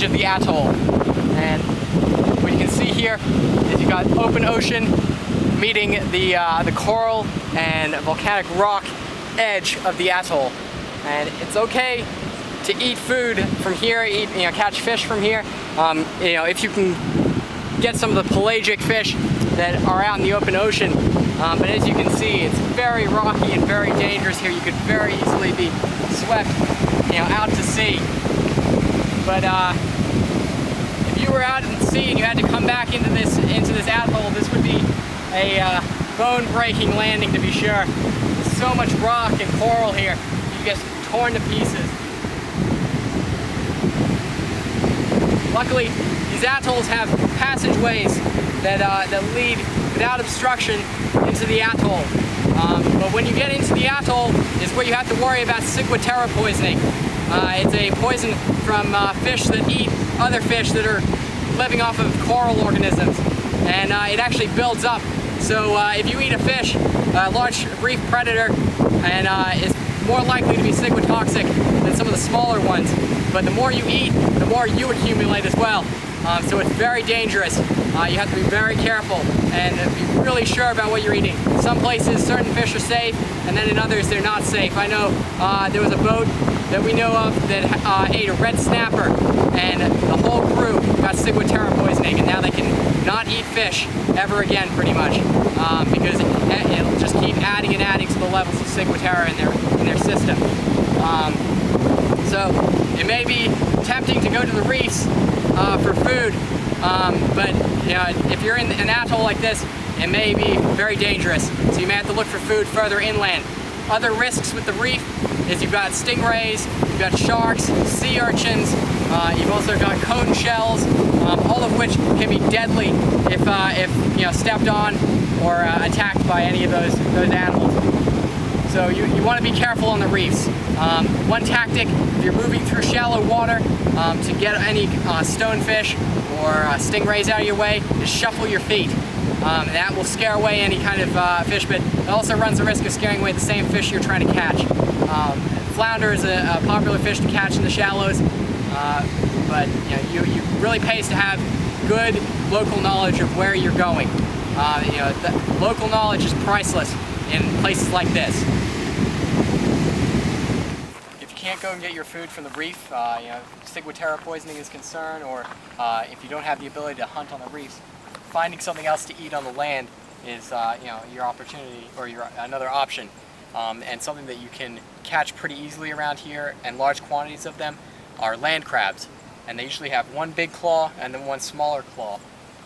edge of the atoll. And what you can see here is you've got open ocean meeting the coral and volcanic rock edge of the atoll. And it's okay to eat food from here, catch fish from here. If you can get some of the pelagic fish that are out in the open ocean. But as you can see, it's very rocky and very dangerous here. You could very easily be swept, out to sea. But if you were out at sea and you had to come back into this atoll, this would be a bone-breaking landing, to be sure. There's so much rock and coral here, you get torn to pieces. Luckily, these atolls have passageways that lead without obstruction into the atoll. But when you get into the atoll is where you have to worry about ciguatera poisoning. It's a poison from fish that eat other fish that are living off of coral organisms. And it actually builds up. So if you eat a fish, a large reef predator, and is more likely to be ciguatoxic than some of the smaller ones. But the more you eat, the more you accumulate as well. So it's very dangerous. You have to be very careful and be really sure about what you're eating. Some places, certain fish are safe, and then in others, they're not safe. I know there was a boat that we know of that ate a red snapper, and the whole crew got ciguatera poisoning, and now they can not eat fish ever again, pretty much, because it'll just keep adding and adding to the levels of ciguatera in their system. So it may be tempting to go to the reefs for food, but if you're in an atoll like this, it may be very dangerous. So you may have to look for food further inland. Other risks with the reef is you've got stingrays, you've got sharks, sea urchins, you've also got cone shells, all of which can be deadly if stepped on or attacked by any of those animals. So you want to be careful on the reefs. One tactic, if you're moving through shallow water, to get any stonefish or stingrays out of your way, is shuffle your feet. That will scare away any kind of fish, but it also runs the risk of scaring away the same fish you're trying to catch. Flounder is a popular fish to catch in the shallows, but you really pays to have good local knowledge of where you're going. The local knowledge is priceless in places like this. If you can't go and get your food from the reef, ciguatera poisoning is concerned, or if you don't have the ability to hunt on the reefs, finding something else to eat on the land is your opportunity, or another option, and something that you can catch pretty easily around here, and large quantities of them, are land crabs. And they usually have one big claw and then one smaller claw.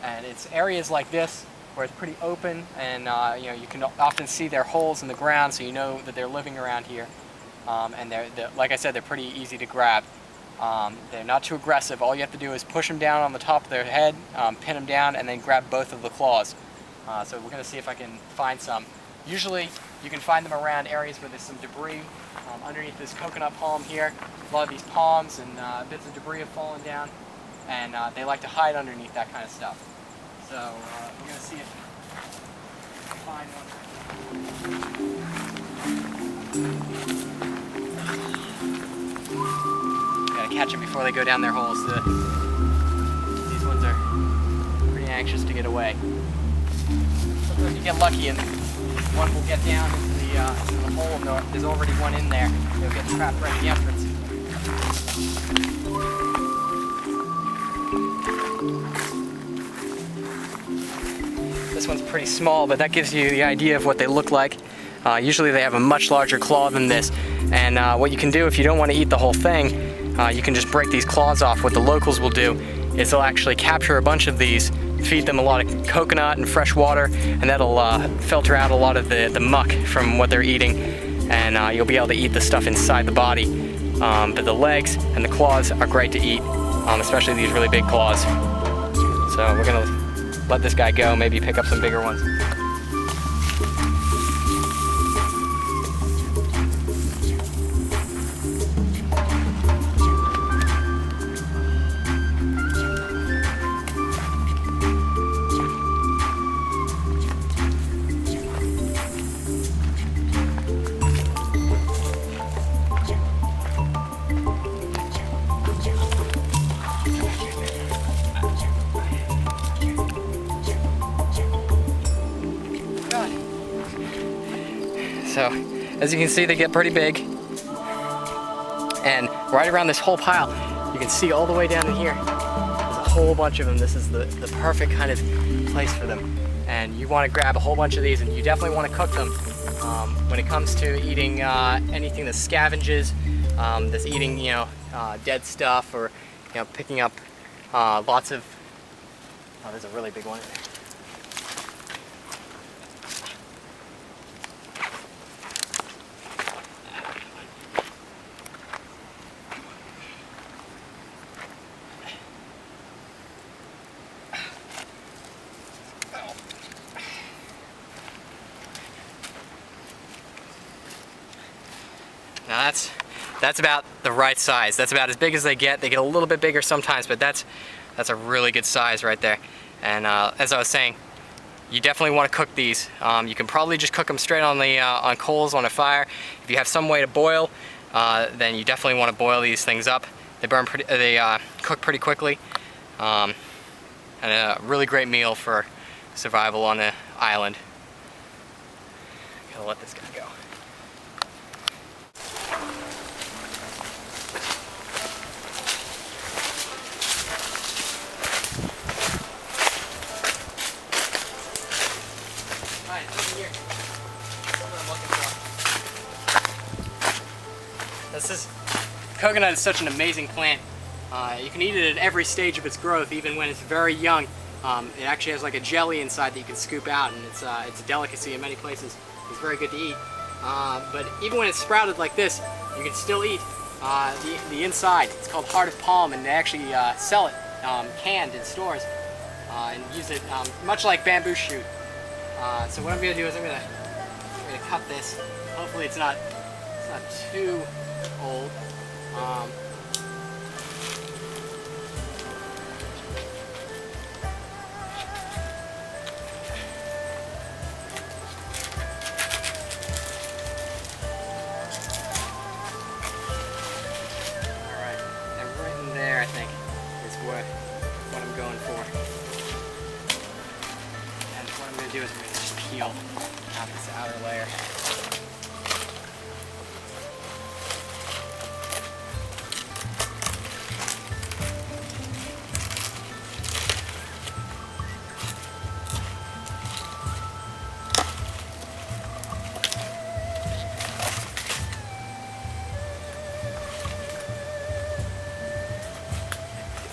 And it's areas like this where it's pretty open, and you can often see their holes in the ground, so you know that they're living around here. And they're, like I said, they're pretty easy to grab. They're not too aggressive. All you have to do is push them down on the top of their head, pin them down, and then grab both of the claws. So we're going to see if I can find some. Usually you can find them around areas where there's some debris. Underneath this coconut palm here, a lot of these palms and bits of debris have fallen down, and they like to hide underneath that kind of stuff. So we're going to see if we can find one. Gotta catch them before they go down their holes. These ones are pretty anxious to get away. Sometimes you get lucky and one will get down into the hole, and there's already one in there. They'll get trapped right in the entrance. This one's pretty small, but that gives you the idea of what they look like. Usually they have a much larger claw than this, and what you can do if you don't want to eat the whole thing, you can just break these claws off. What the locals will do is they'll actually capture a bunch of these, feed them a lot of coconut and fresh water, and that'll filter out a lot of the muck from what they're eating, and you'll be able to eat the stuff inside the body. But the legs and the claws are great to eat, especially these really big claws. So we're gonna let this guy go, maybe pick up some bigger ones. So as you can see, they get pretty big. And right around this whole pile, you can see all the way down in here, there's a whole bunch of them. This is the perfect kind of place for them. And you want to grab a whole bunch of these, and you definitely want to cook them. When it comes to eating anything that scavenges, that's eating, dead stuff, or picking up lots of. Oh, there's a really big one in there. Now that's about the right size. That's about as big as they get. They get a little bit bigger sometimes, but that's a really good size right there. And as I was saying, you definitely want to cook these. You can probably just cook them straight on the on coals on a fire. If you have some way to boil, then you definitely want to boil these things up. They cook pretty quickly, and a really great meal for survival on the island. Gotta let this guy go. Coconut is such an amazing plant. You can eat it at every stage of its growth, even when it's very young. It actually has like a jelly inside that you can scoop out, and it's a delicacy in many places. It's very good to eat. But even when it's sprouted like this, you can still eat the inside. It's called heart of palm, and they actually sell it canned in stores and use it much like bamboo shoot. So what I'm going to do is I'm going to cut this. Hopefully it's not too old. Alright, and right in there I think is what I'm going for. And what I'm going to do is I'm going to just peel out this outer layer.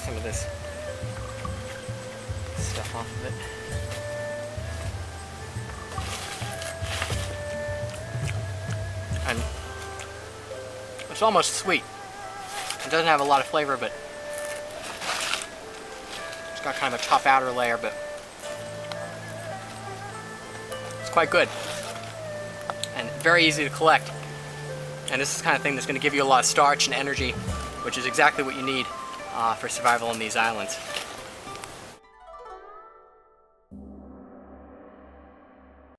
Some of this stuff off of it. And it's almost sweet. It doesn't have a lot of flavor, but it's got kind of a tough outer layer, but it's quite good. And very easy to collect. And this is the kind of thing that's going to give you a lot of starch and energy, which is exactly what you need for survival on these islands.